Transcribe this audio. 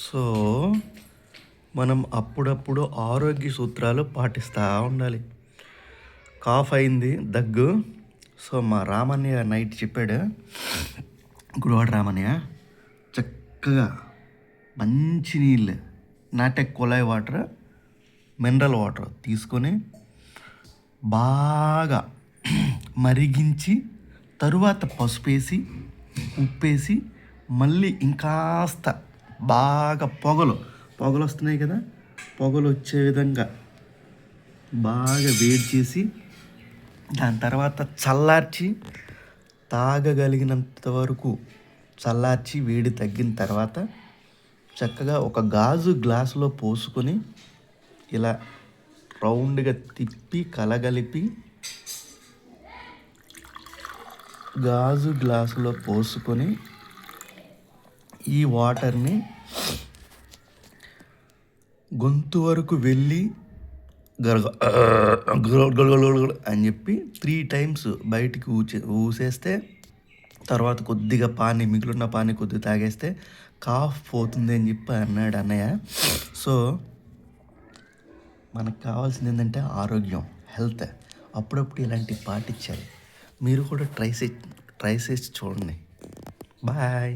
So మనం అప్పుడప్పుడు ఆరోగ్య సూత్రాలు పాటిస్తూ ఉండాలి. కాఫ్ అయింది, దగ్గు. సో మా రామన్నయ్య నైట్ చెప్పాడు, గుడివాడ రామన్నయ్య, చక్కగా మంచి నీళ్ళు, నాటే కుళాయి వాటర్, మినరల్ వాటర్ తీసుకొని బాగా మరిగించి తరువాత పసుపు వేసి ఉప్పేసి మళ్ళీ ఇంకాస్త బాగా పొగలు వస్తున్నాయి కదా, పొగలు వచ్చే విధంగా బాగా వేడి చేసి దాని తర్వాత చల్లార్చి తాగగలిగినంత వరకు చల్లార్చి వేడి తగ్గిన తర్వాత చక్కగా ఒక గాజు గ్లాసులో పోసుకొని ఇలా రౌండ్గా తిప్పి కలగలిపి గాజు గ్లాసులో పోసుకొని ఈ వాటర్ని గొంతు వరకు వెళ్ళి అని చెప్పి 3 times బయటికి ఊసేస్తే తర్వాత కొద్దిగా మిగిలిన పానీ కొద్దిగా తాగేస్తే కాఫ్ పోతుంది అని చెప్పి అన్నాడు అన్నయ్య. సో మనకు కావాల్సింది ఏంటంటే ఆరోగ్యం, హెల్త్. అప్పుడప్పుడు ఇలాంటివి పాటించాలి. మీరు కూడా ట్రై చేసి చూడండి. బాయ్.